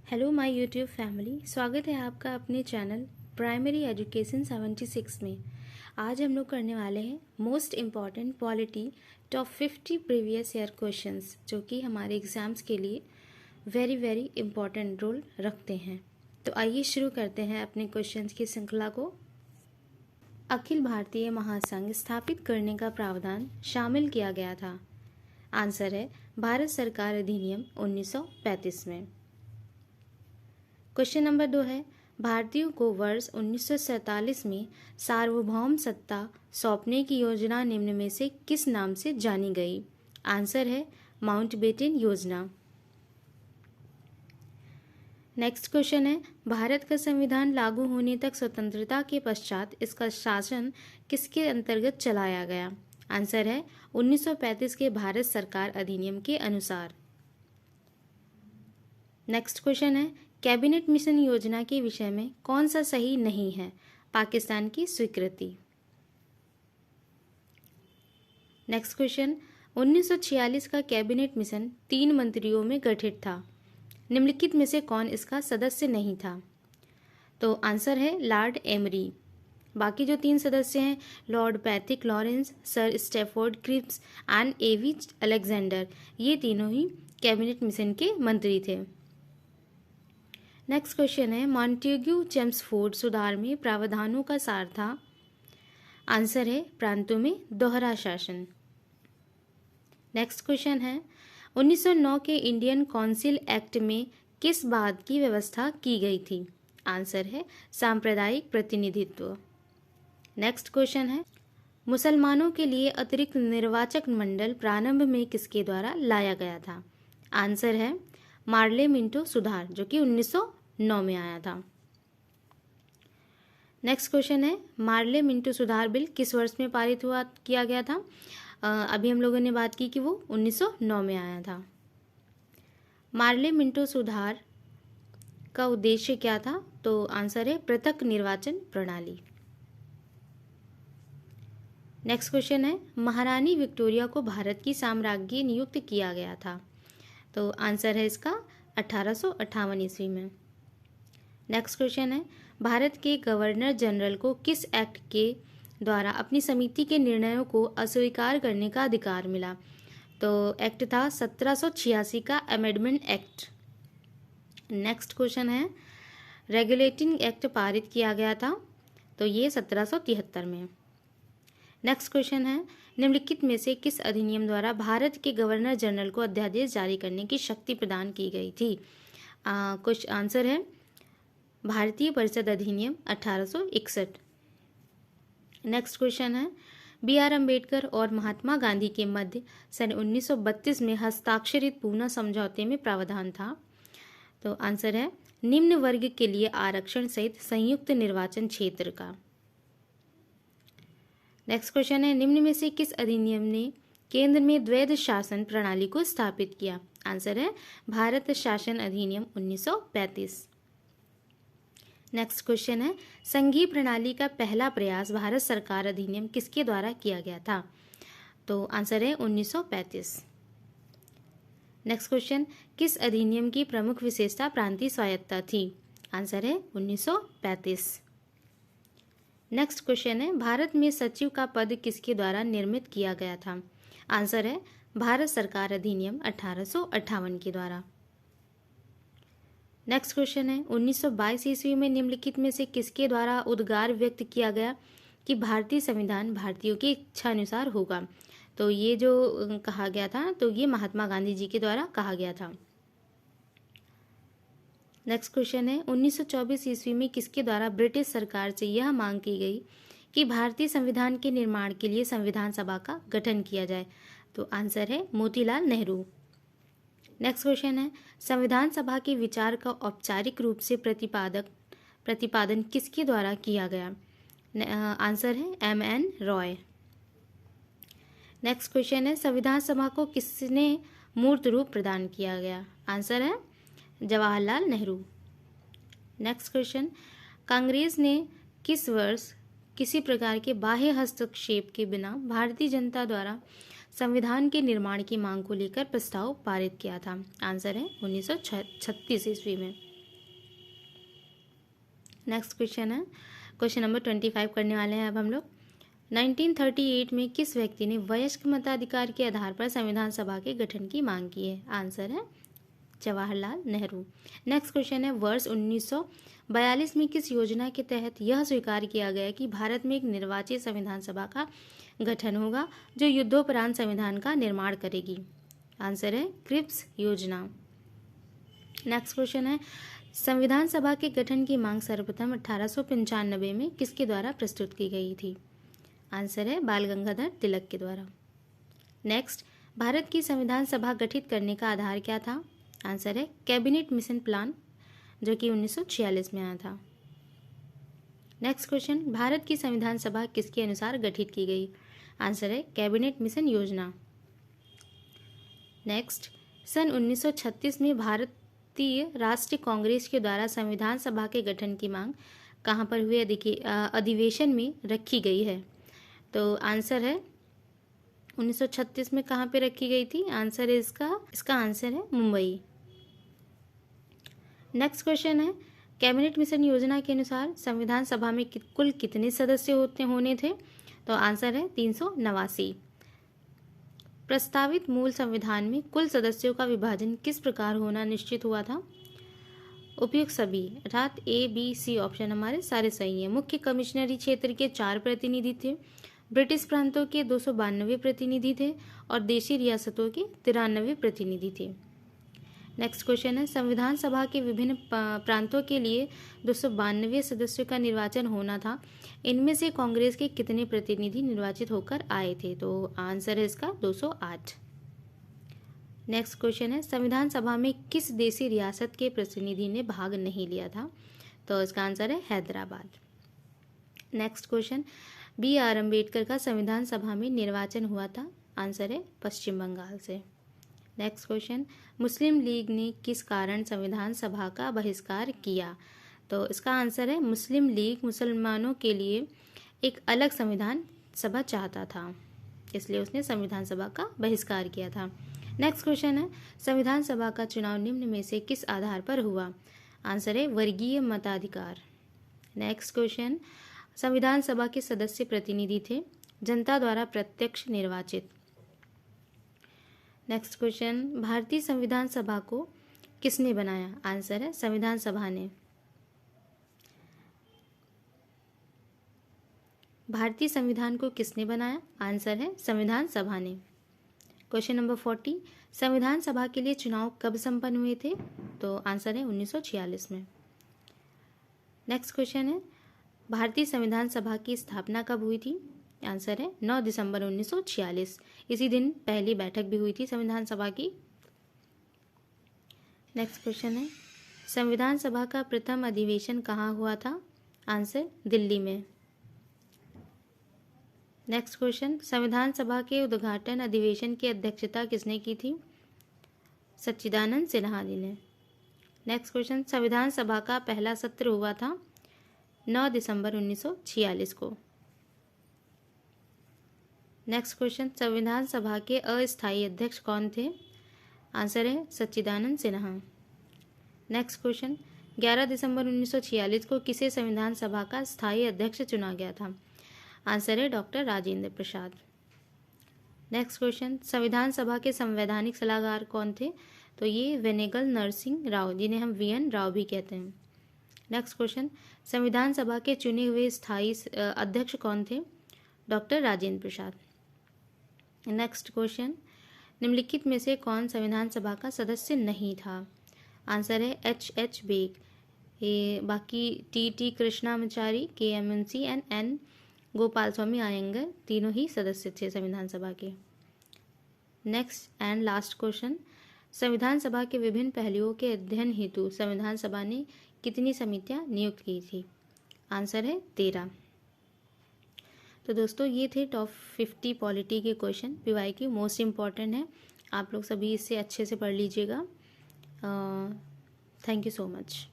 Hello my YouTube family, स्वागत है आपका अपने चैनल प्राइमरी एजुकेशन 76 में। आज हम लोग करने वाले हैं most important polity top 50 previous year questions, जो कि हमारे एग्ज़ाम्स के लिए वेरी इम्पॉर्टेंट रोल रखते हैं। तो आइए शुरू करते हैं अपने क्वेश्चंस की श्रृंखला को। अखिल भारतीय महासंघ स्थापित करने का प्रावधान शामिल किया गया था। आंसर है भारत सरकार अधिनियम 1935 में। क्वेश्चन नंबर 2 है, भारतीयों को वर्ष 1947 में सार्वभौम सत्ता सौंपने की योजना निम्न में से किस नाम से जानी गई? आंसर है माउंटबेटन योजना। नेक्स्ट क्वेश्चन है, भारत का संविधान लागू होने तक स्वतंत्रता के पश्चात इसका शासन किसके अंतर्गत चलाया गया? आंसर है 1935 के भारत सरकार अधिनियम के अनुसार। नेक्स्ट क्वेश्चन है, कैबिनेट मिशन योजना के विषय में कौन सा सही नहीं है? पाकिस्तान की स्वीकृति। नेक्स्ट क्वेश्चन, 1946 का कैबिनेट मिशन 3 मंत्रियों में गठित था। निम्नलिखित में से कौन इसका सदस्य नहीं था? तो आंसर है लॉर्ड एमरी। बाकी जो 3 सदस्य हैं, Lord Pethick Lawrence, Sir Stafford Cripps and A V Alexander, ये तीनों ही कैबिनेट मिशन के मंत्री थे। नेक्स्ट क्वेश्चन है, मॉन्टेग्यू चेम्सफोर्ड सुधार में प्रावधानों का सार था। आंसर है प्रांतों में दोहरा शासन। नेक्स्ट क्वेश्चन है, 1909 के इंडियन काउंसिल एक्ट में किस बात की व्यवस्था की गई थी? आंसर है सांप्रदायिक प्रतिनिधित्व। नेक्स्ट क्वेश्चन है, मुसलमानों के लिए अतिरिक्त निर्वाचक मंडल प्रारंभ में किसके द्वारा लाया गया था? आंसर है मार्ले मिंटो सुधार, जो कि 1909 में आया था। नेक्स्ट क्वेश्चन है, मार्ले मिंटो सुधार बिल किस वर्ष में पारित किया गया था? अभी हम लोगों ने बात की कि वो 1909 में आया था। मार्ले मिंटो सुधार का उद्देश्य क्या था? तो आंसर है पृथक निर्वाचन प्रणाली। नेक्स्ट क्वेश्चन है, महारानी विक्टोरिया को भारत की साम्राज्ञी नियुक्त किया गया था। तो आंसर है इसका 1858 ईस्वी में। नेक्स्ट क्वेश्चन है, भारत के गवर्नर जनरल को किस एक्ट के द्वारा अपनी समिति के निर्णयों को अस्वीकार करने का अधिकार मिला? तो एक्ट था 1786 का अमेंडमेंट एक्ट। नेक्स्ट क्वेश्चन है, रेगुलेटिंग एक्ट पारित किया गया था, तो ये 1773 में। नेक्स्ट क्वेश्चन है, निम्नलिखित में से किस अधिनियम द्वारा भारत के गवर्नर जनरल को अध्यादेश जारी करने की शक्ति प्रदान की गई थी? कुछ आंसर है भारतीय परिषद अधिनियम 1861। नेक्स्ट क्वेश्चन है, B.R. अम्बेडकर और महात्मा गांधी के मध्य सन 1932 में हस्ताक्षरित पूना समझौते में प्रावधान था। तो आंसर है निम्न वर्ग के लिए आरक्षण सहित संयुक्त निर्वाचन क्षेत्र का। नेक्स्ट क्वेश्चन है, निम्न में से किस अधिनियम ने केंद्र में द्वैध शासन प्रणाली को स्थापित किया? आंसर है भारत शासन अधिनियम 1935। नेक्स्ट क्वेश्चन है, संघीय प्रणाली का पहला प्रयास भारत सरकार अधिनियम किसके द्वारा किया गया था? तो आंसर है 1935। नेक्स्ट क्वेश्चन, किस अधिनियम की प्रमुख विशेषता प्रांतीय स्वायत्तता थी? आंसर है 1935। नेक्स्ट क्वेश्चन है, भारत में सचिव का पद किसके द्वारा निर्मित किया गया था? आंसर है भारत सरकार अधिनियम 1858 के द्वारा। नेक्स्ट क्वेश्चन है, 1922 ईस्वी में निम्नलिखित में से किसके द्वारा उद्गार व्यक्त किया गया कि भारतीय संविधान भारतीयों की इच्छा अनुसार होगा? तो ये जो कहा गया था, तो ये महात्मा गांधी जी के द्वारा कहा गया था। नेक्स्ट क्वेश्चन है, 1924 ईस्वी में किसके द्वारा ब्रिटिश सरकार से यह मांग की गई कि भारतीय संविधान के निर्माण के लिए संविधान सभा का गठन किया जाए? तो आंसर है मोतीलाल नेहरू। नेक्स्ट क्वेश्चन है, संविधान सभा के विचार का औपचारिक रूप से प्रतिपादन किसके द्वारा किया गया? आंसर है M.N. रॉय। नेक्स्ट क्वेश्चन है, संविधान सभा को किसने मूर्त रूप प्रदान किया गया? आंसर है जवाहरलाल नेहरू। नेक्स्ट क्वेश्चन, कांग्रेस ने किस वर्ष किसी प्रकार के बाह्य हस्तक्षेप के बिना भारतीय जनता द्वारा संविधान के निर्माण की मांग को लेकर प्रस्ताव पारित किया था? आंसर है 1936 ईस्वी में। नेक्स्ट क्वेश्चन है, क्वेश्चन नंबर 25 करने वाले हैं अब हम लोग। 1938 में किस व्यक्ति ने वयस्क मताधिकार के आधार पर संविधान सभा के गठन की मांग की है? आंसर है जवाहरलाल नेहरू। नेक्स्ट क्वेश्चन है, वर्ष 1942 में किस योजना के तहत यह स्वीकार किया गया कि भारत में एक निर्वाचित संविधान सभा का गठन होगा जो युद्धोपरांत संविधान का निर्माण करेगी? आंसर है क्रिप्स योजना। नेक्स्ट क्वेश्चन है, संविधान सभा के गठन की मांग सर्वप्रथम 1895 में किसके द्वारा प्रस्तुत की गई थी? आंसर है बाल गंगाधर तिलक के द्वारा। नेक्स्ट, भारत की संविधान सभा गठित करने का आधार क्या था? आंसर है कैबिनेट मिशन प्लान, जो कि 1946 में आया था। नेक्स्ट क्वेश्चन, भारत की संविधान सभा किसके अनुसार गठित की गई? आंसर है कैबिनेट मिशन योजना। नेक्स्ट, सन 1936 में भारतीय राष्ट्रीय कांग्रेस के द्वारा संविधान सभा के गठन की मांग कहाँ पर हुए अधिवेशन में रखी गई है? तो आंसर है 1936 में कहाँ पे रखी गई थी? आंसर है इसका आंसर है मुंबई। नेक्स्ट क्वेश्चन है, कैबिनेट मिशन योजना के अनुसार संविधान सभा में कुल कितने सदस्य होने थे? तो आंसर है 389। प्रस्तावित मूल संविधान में कुल सदस्यों का विभाजन किस प्रकार होना निश्चित हुआ था? उपयुक्त सभी, अर्थात A, B, C ऑप्शन हमारे सारे सही हैं। मुख्य कमिश्नरी क्षेत्र के 4 प्रतिनिधि थे, ब्रिटिश प्रांतों के 292 प्रतिनिधि थे और देशी रियासतों के 93 प्रतिनिधि थे। नेक्स्ट क्वेश्चन है, संविधान सभा के विभिन्न प्रांतों के लिए 292 सदस्यों का निर्वाचन होना था, इनमें से कांग्रेस के कितने प्रतिनिधि निर्वाचित होकर आए थे? तो आंसर है इसका 208। नेक्स्ट क्वेश्चन है, संविधान सभा में किस देशी रियासत के प्रतिनिधि ने भाग नहीं लिया था? तो इसका आंसर है Hyderabad. Next question, B.R. Ambedkar का संविधान सभा में निर्वाचन हुआ था? आंसर है पश्चिम बंगाल से। नेक्स्ट क्वेश्चन, मुस्लिम लीग ने किस कारण संविधान सभा का बहिष्कार किया? तो इसका आंसर है मुस्लिम लीग मुसलमानों के लिए एक अलग संविधान सभा चाहता था, इसलिए उसने संविधान सभा का बहिष्कार किया था। नेक्स्ट क्वेश्चन है, संविधान सभा का चुनाव निम्न में से किस आधार पर हुआ? आंसर है वर्गीय मताधिकार। नेक्स्ट क्वेश्चन, संविधान सभा के सदस्य प्रतिनिधि थे, जनता द्वारा प्रत्यक्ष निर्वाचित। नेक्स्ट क्वेश्चन, भारतीय संविधान सभा को किसने बनाया? आंसर है संविधान सभा ने। भारतीय संविधान को किसने बनाया? आंसर है संविधान सभा ने। क्वेश्चन नंबर 40, संविधान सभा के लिए चुनाव कब संपन्न हुए थे? तो आंसर है 1946 में। नेक्स्ट क्वेश्चन है, भारतीय संविधान सभा की स्थापना कब हुई थी? आंसर है 9 दिसंबर 1946। इसी दिन पहली बैठक भी हुई थी संविधान सभा की। नेक्स्ट क्वेश्चन है, संविधान सभा का प्रथम अधिवेशन कहाँ हुआ था? आंसर दिल्ली में। नेक्स्ट क्वेश्चन, संविधान सभा के उद्घाटन अधिवेशन की अध्यक्षता किसने की थी? सच्चिदानंद सिन्हा जी ने। नेक्स्ट क्वेश्चन, संविधान सभा का पहला सत्र हुआ था 9 दिसंबर 1946 को। नेक्स्ट क्वेश्चन, संविधान सभा के अस्थायी अध्यक्ष कौन थे? आंसर है सच्चिदानंद सिन्हा। नेक्स्ट क्वेश्चन, 11 दिसंबर 1946 को किसे संविधान सभा का स्थायी अध्यक्ष चुना गया था? आंसर है doctor Rajendra Prasad. Next question, संविधान सभा के संवैधानिक सलाहकार कौन थे? तो ये वेनेगल नरसिंह राव, जिन्हें हम VN राव भी कहते हैं। नेक्स्ट क्वेश्चन, संविधान सभा के चुने हुए स्थायी अध्यक्ष कौन थे? Doctor Rajendra Prasad. Next question, निम्नलिखित में से कौन संविधान सभा का सदस्य नहीं था? आंसर है H बेग। ये बाकी T Krishnamachari, KM Munshi and N Gopalaswami Ayyangar तीनों ही सदस्य थे संविधान सभा के। नेक्स्ट एंड लास्ट क्वेश्चन, संविधान सभा के विभिन्न पहलुओं के अध्ययन हेतु संविधान सभा ने कितनी समितियां नियुक्त की थी? आंसर है 13। तो दोस्तों ये थे टॉप 50 पॉलिटी के क्वेश्चन, PYQ मोस्ट इम्पॉर्टेंट है, आप लोग सभी इससे अच्छे से पढ़ लीजिएगा। Thank you so much.